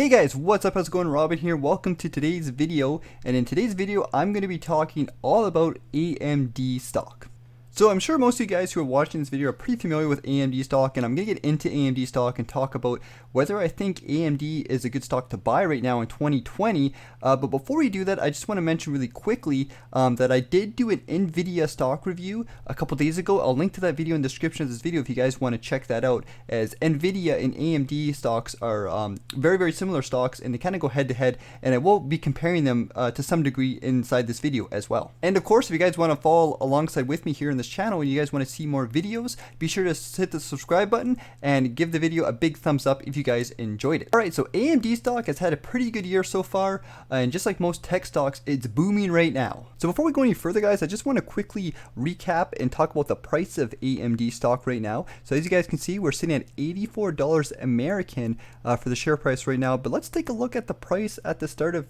Hey guys, what's up? How's it going? Robin here. Welcome to today's video. And in today's video, I'm going to be talking all about AMD stock. So I'm sure most of you guys who are watching this video are pretty familiar with AMD stock, and I'm going to get into AMD stock and talk about whether I think AMD is a good stock to buy right now in 2020. But before we do that, I just want to mention really quickly that I did do an NVIDIA stock review a couple days ago. I'll link to that video in the description of this video if you guys want to check that out, as NVIDIA and AMD stocks are very, very similar stocks, and they kind of go head to head, and I will be comparing them to some degree inside this video as well. And of course, if you guys want to follow alongside with me here in this channel and you guys want to see more videos, be sure to hit the subscribe button and give the video a big thumbs up if you guys enjoyed it. Alright, so AMD stock has had a pretty good year so far, and just like most tech stocks, it's booming right now. So before we go any further, guys, I just want to quickly recap and talk about the price of AMD stock right now. So as you guys can see, we're sitting at $84 American for the share price right now, but let's take a look at the price at the start of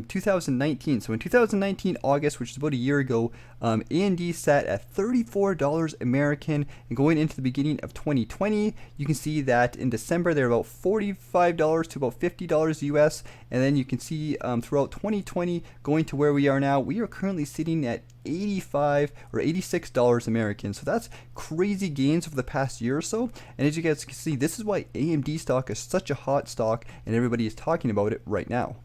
2019. So in 2019 August, which is about a year ago, AMD sat at $34 American, and going into the beginning of 2020, you can see that in December they're about $45 to about $50 US, and then you can see throughout 2020 going to where we are now, we are currently sitting at $85 or $86 American. So that's crazy gains over the past year or so, and as you guys can see, this is why AMD stock is such a hot stock and everybody is talking about it right now.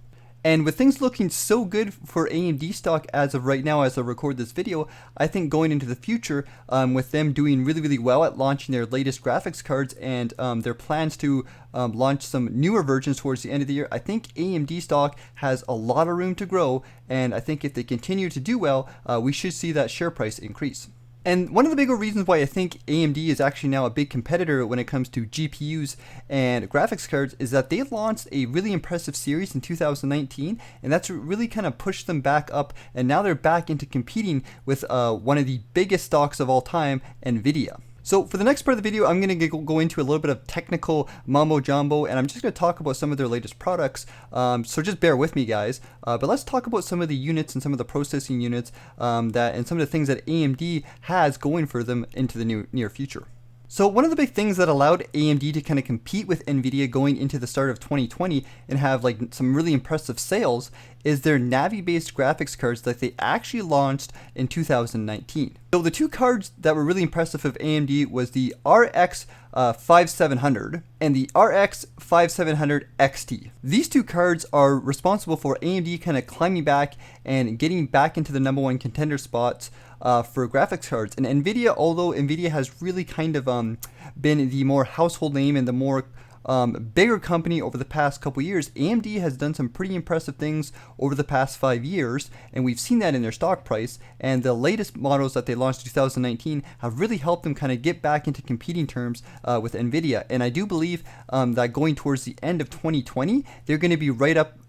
And with things looking so good for AMD stock as of right now, as I record this video, I think going into the future, with them doing really, really well at launching their latest graphics cards and their plans to launch some newer versions towards the end of the year, I think AMD stock has a lot of room to grow. And I think if they continue to do well, we should see that share price increase. And one of the bigger reasons why I think AMD is actually now a big competitor when it comes to GPUs and graphics cards is that they launched a really impressive series in 2019, and that's really kind of pushed them back up, and now they're back into competing with one of the biggest stocks of all time, NVIDIA. So for the next part of the video, I'm going to go into a little bit of technical mumbo jumbo, and I'm just going to talk about some of their latest products. So just bear with me, guys. But let's talk about some of the units and some of the processing units and some of the things that AMD has going for them into the near future. So one of the big things that allowed AMD to kind of compete with NVIDIA going into the start of 2020 and have like some really impressive sales is their Navi-based graphics cards that they actually launched in 2019. So the two cards that were really impressive of AMD was the RX 5700 and the RX 5700 XT. These two cards are responsible for AMD kind of climbing back and getting back into the #1 contender spots for graphics cards. And NVIDIA, although NVIDIA has really kind of been the more household name and the more bigger company over the past couple years, AMD has done some pretty impressive things over the past 5 years, and we've seen that in their stock price. And the latest models that they launched in 2019 have really helped them kind of get back into competing terms with NVIDIA. And I do believe that going towards the end of 2020, they're going to be right up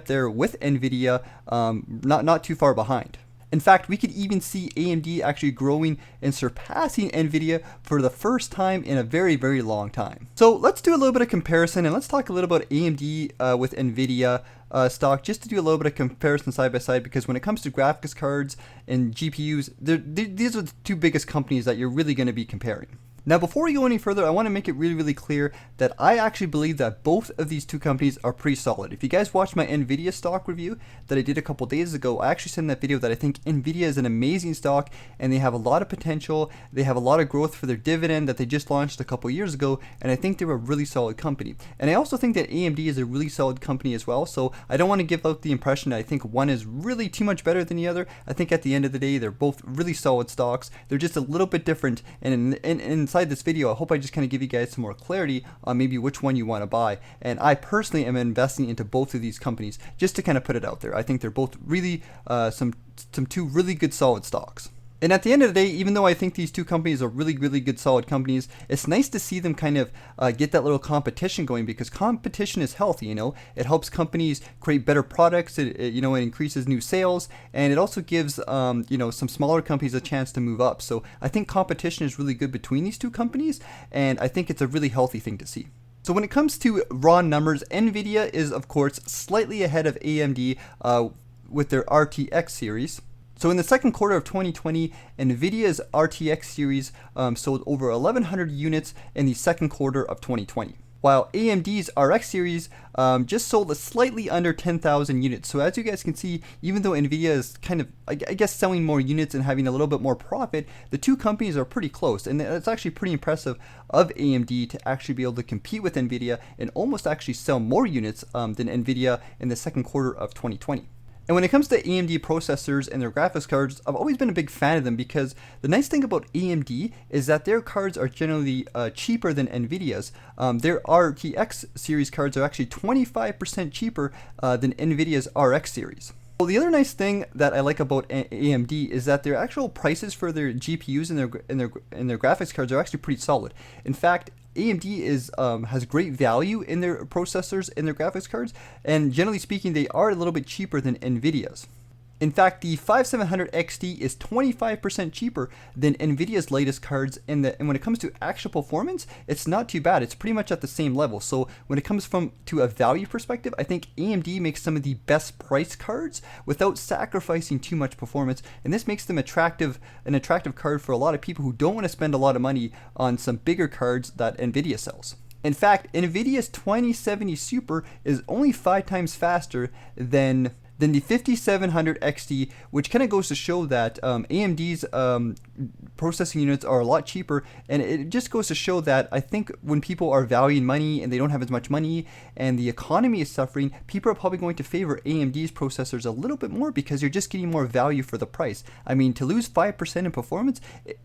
there with NVIDIA, not too far behind. In fact, we could even see AMD actually growing and surpassing NVIDIA for the first time in a very, very long time. So let's do a little bit of comparison, and let's talk a little about AMD with NVIDIA stock, just to do a little bit of comparison side by side, because when it comes to graphics cards and GPUs, these are the two biggest companies that you're really going to be comparing. Now, before we go any further, I want to make it really, really clear that I actually believe that both of these two companies are pretty solid. If you guys watched my NVIDIA stock review that I did a couple days ago, I actually said in that video that I think NVIDIA is an amazing stock and they have a lot of potential. They have a lot of growth for their dividend that they just launched a couple years ago, and I think they're a really solid company. And I also think that AMD is a really solid company as well, so I don't want to give out the impression that I think one is really too much better than the other. I think at the end of the day, they're both really solid stocks. They're just a little bit different, and inside this video, I hope I just kind of give you guys some more clarity on maybe which one you want to buy. And I personally am investing into both of these companies just to kind of put it out there. I think they're both really some two really good solid stocks. And at the end of the day, even though I think these two companies are really, really good solid companies, it's nice to see them kind of get that little competition going, because competition is healthy. It helps companies create better products. It increases new sales, and it also gives some smaller companies a chance to move up. So I think competition is really good between these two companies, and I think it's a really healthy thing to see. So when it comes to raw numbers, NVIDIA is of course slightly ahead of AMD with their RTX series. So in the second quarter of 2020, NVIDIA's RTX series sold over 1,100 units in the second quarter of 2020. while AMD's RX series just sold a slightly under 10,000 units. So as you guys can see, even though Nvidia is kind of, I guess, selling more units and having a little bit more profit, the two companies are pretty close, and it's actually pretty impressive of AMD to actually be able to compete with Nvidia and almost actually sell more units than Nvidia in the second quarter of 2020. And when it comes to AMD processors and their graphics cards, I've always been a big fan of them because the nice thing about AMD is that their cards are generally cheaper than Nvidia's. Their RTX series cards are actually 25% cheaper than Nvidia's RX series. Well, the other nice thing that I like about AMD is that their actual prices for their GPUs and their graphics cards are actually pretty solid. In fact, AMD has great value in their processors and their graphics cards, and generally speaking, they are a little bit cheaper than Nvidia's. In fact, the 5700 XT is 25% cheaper than Nvidia's latest cards, and when it comes to actual performance, it's not too bad. It's pretty much at the same level. So when it comes to a value perspective, I think AMD makes some of the best price cards without sacrificing too much performance, and this makes them an attractive card for a lot of people who don't want to spend a lot of money on some bigger cards that Nvidia sells. In fact, Nvidia's 2070 Super is only 5 times faster than the 5700 XT, which kind of goes to show that AMD's processing units are a lot cheaper, and it just goes to show that I think when people are valuing money and they don't have as much money and the economy is suffering, people are probably going to favor AMD's processors a little bit more because you're just getting more value for the price. I mean, to lose 5% in performance,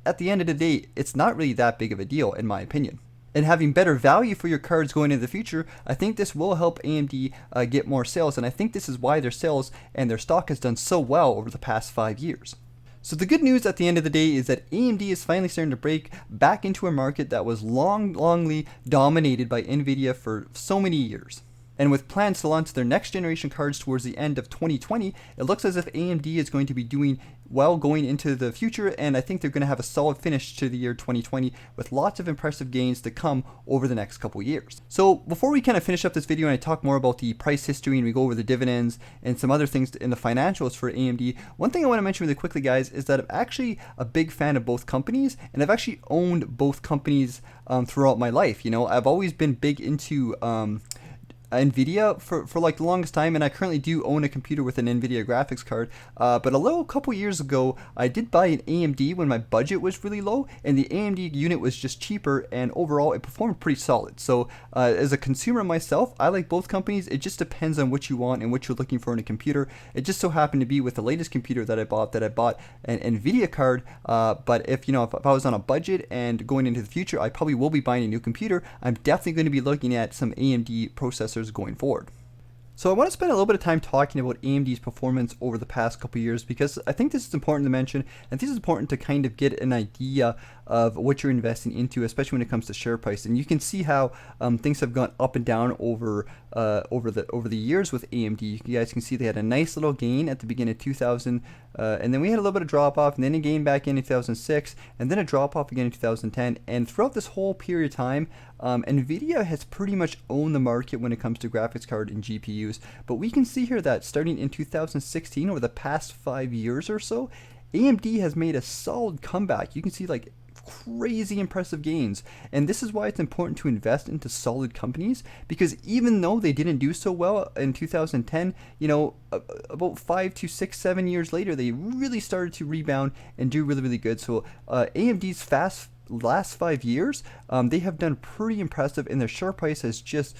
at the end of the day, it's not really that big of a deal in my opinion. And having better value for your cards going into the future, I think this will help AMD get more sales, and I think this is why their sales and their stock has done so well over the past 5 years. So the good news at the end of the day is that AMD is finally starting to break back into a market that was longly dominated by Nvidia for so many years. And with plans to launch their next generation cards towards the end of 2020, it looks as if AMD is going to be doing well going into the future, and I think they're going to have a solid finish to the year 2020 with lots of impressive gains to come over the next couple years. So before we kind of finish up this video and I talk more about the price history and we go over the dividends and some other things in the financials for AMD, one thing I want to mention really quickly, guys, is that I'm actually a big fan of both companies, and I've actually owned both companies throughout my life. You know, I've always been big into Nvidia for like the longest time, and I currently do own a computer with an Nvidia graphics card, but a couple years ago I did buy an AMD when my budget was really low, and the AMD unit was just cheaper, and overall it performed pretty solid. So as a consumer myself, I like both companies. It just depends on what you want and what you're looking for in a computer. It just so happened to be with the latest computer that I bought an Nvidia card, but if I was on a budget and going into the future, I probably will be buying a new computer. I'm definitely going to be looking at some AMD processors going forward. So I want to spend a little bit of time talking about AMD's performance over the past couple years, because I think this is important to mention, and this is important to kind of get an idea of what you're investing into, especially when it comes to share price. And you can see how things have gone up and down over the years with AMD. You guys can see they had a nice little gain at the beginning of 2000, and then we had a little bit of drop off, and then a gain back in 2006, and then a drop off again in 2010. And throughout this whole period of time, Nvidia has pretty much owned the market when it comes to graphics card and GPUs. But we can see here that starting in 2016, over the past 5 years or so, AMD has made a solid comeback. You can see like crazy impressive gains, and this is why it's important to invest into solid companies, because even though they didn't do so well in 2010, about 5 to 6, 7 years later, they really started to rebound and do really good. So AMD's last 5 years, they have done pretty impressive, and their share price has just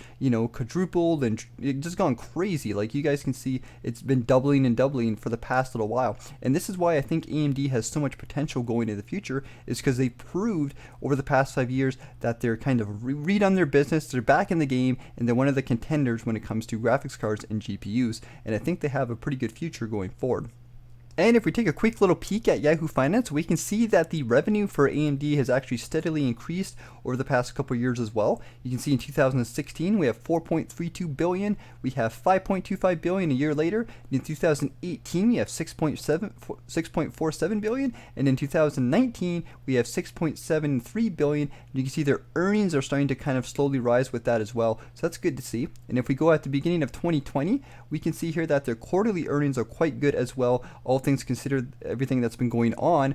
quadrupled and it just gone crazy. Like you guys can see, it's been doubling and doubling for the past little while, and this is why I think AMD has so much potential going into the future, is because they proved over the past 5 years that they're kind of redone their business, they're back in the game, and they're one of the contenders when it comes to graphics cards and GPUs, and I think they have a pretty good future going forward. And if we take a quick little peek at Yahoo Finance, we can see that the revenue for AMD has actually steadily increased over the past couple of years as well. You can see in 2016 we have 4.32 billion, we have 5.25 billion a year later. In 2018 we have 6.47 billion, and in 2019 we have 6.73 billion. You can see their earnings are starting to kind of slowly rise with that as well, so that's good to see. And if we go at the beginning of 2020, we can see here that their quarterly earnings are quite good as well, all things considered, everything that's been going on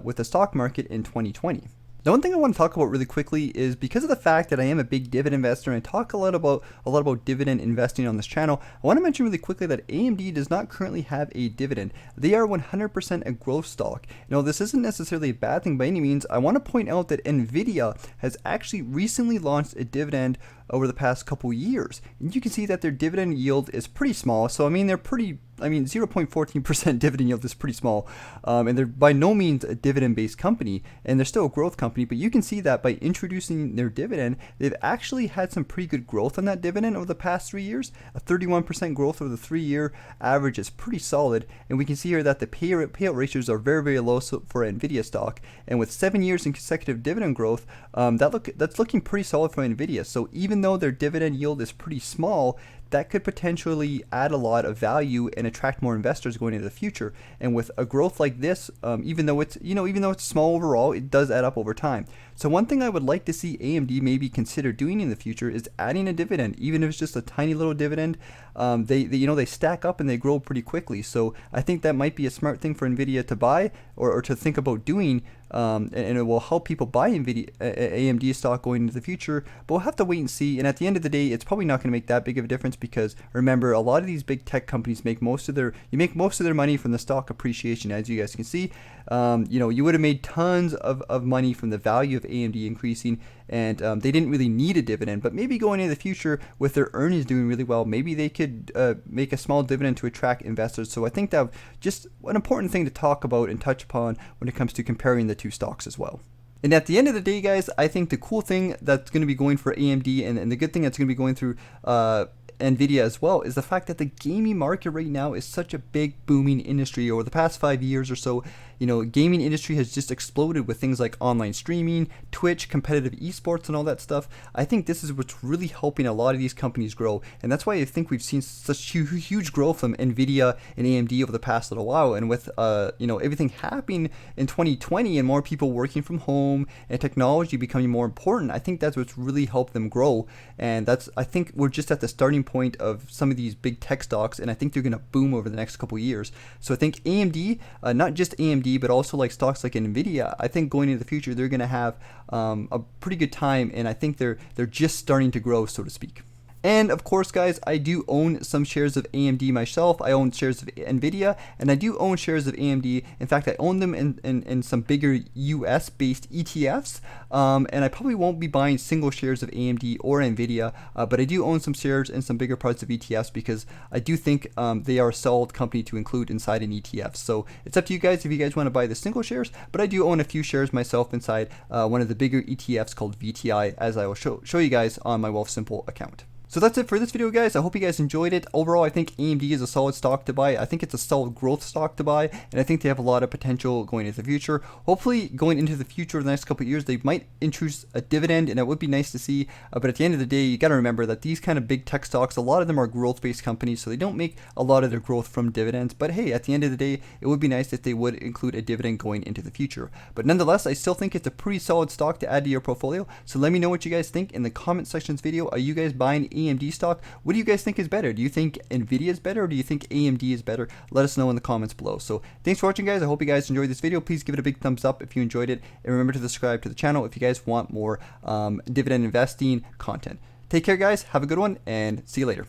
with the stock market in 2020. Now, one thing I want to talk about really quickly is because of the fact that I am a big dividend investor and I talk a lot about dividend investing on this channel, I want to mention really quickly that AMD does not currently have a dividend. They are 100% a growth stock. Now, this isn't necessarily a bad thing by any means. I want to point out that Nvidia has actually recently launched a dividend over the past couple years, and you can see that their dividend yield is pretty small. So I mean, 0.14% dividend yield is pretty small, and they're by no means a dividend-based company, and they're still a growth company. But you can see that by introducing their dividend, they've actually had some pretty good growth on that dividend over the past 3 years. A 31% growth over the 3-year average is pretty solid, and we can see here that the payout ratios are very, very low for Nvidia stock. And with 7 years in consecutive dividend growth, that's looking pretty solid for Nvidia. So even though their dividend yield is pretty small, that could potentially add a lot of value and attract more investors going into the future. And with a growth like this, even though it's small overall, it does add up over time. So one thing I would like to see AMD maybe consider doing in the future is adding a dividend, even if it's just a tiny little dividend. They stack up and they grow pretty quickly. So I think that might be a smart thing for Nvidia to buy or to think about doing. And it will help people buy AMD stock going into the future, but we'll have to wait and see. And at the end of the day, it's probably not going to make that big of a difference because remember, a lot of these big tech companies make most of their money from the stock appreciation. As you guys can see, you would have made tons of money from the value of AMD increasing, and they didn't really need a dividend. But maybe going into the future with their earnings doing really well, maybe they could make a small dividend to attract investors. So I think that's just an important thing to talk about and touch upon when it comes to comparing the two stocks as well. And at the end of the day, guys, I think the cool thing that's going to be going for AMD and the good thing that's going to be going through Nvidia as well is the fact that the gaming market right now is such a big booming industry. Over the past 5 years or so, gaming industry has just exploded with things like online streaming, Twitch, competitive esports, and all that stuff. I think this is what's really helping a lot of these companies grow, and that's why I think we've seen such huge growth from Nvidia and AMD over the past little while. And with everything happening in 2020 and more people working from home and technology becoming more important, I think that's what's really helped them grow. And I think we're just at the starting point of some of these big tech stocks, and I think they're going to boom over the next couple years. So I think AMD, not just AMD, but also like stocks like Nvidia, I think going into the future they're going to have a pretty good time, and I think they're just starting to grow, so to speak. And of course, guys, I do own some shares of AMD myself. I own shares of Nvidia, and I do own shares of AMD. In fact, I own them in some bigger US-based ETFs, and I probably won't be buying single shares of AMD or Nvidia, but I do own some shares in some bigger parts of ETFs because I do think they are a solid company to include inside an ETF. So it's up to you guys if you guys want to buy the single shares, but I do own a few shares myself inside one of the bigger ETFs called VTI, as I will show you guys on my Wealthsimple account. So that's it for this video, guys. I hope you guys enjoyed it. Overall, I think AMD is a solid stock to buy. I think it's a solid growth stock to buy, and I think they have a lot of potential going into the future. Hopefully, going into the future of the next couple of years, they might introduce a dividend, and it would be nice to see. But at the end of the day, you got to remember that these kind of big tech stocks, a lot of them are growth-based companies, so they don't make a lot of their growth from dividends. But hey, at the end of the day, it would be nice if they would include a dividend going into the future. But nonetheless, I still think it's a pretty solid stock to add to your portfolio. So let me know what you guys think in the comment sections video. Are you guys buying AMD stock? What do you guys think is better? Do you think Nvidia is better, or do you think AMD is better? Let us know in the comments below. So thanks for watching, guys. I hope you guys enjoyed this video. Please give it a big thumbs up if you enjoyed it, and remember to subscribe to the channel if you guys want more dividend investing content. Take care, guys. Have a good one, and see you later.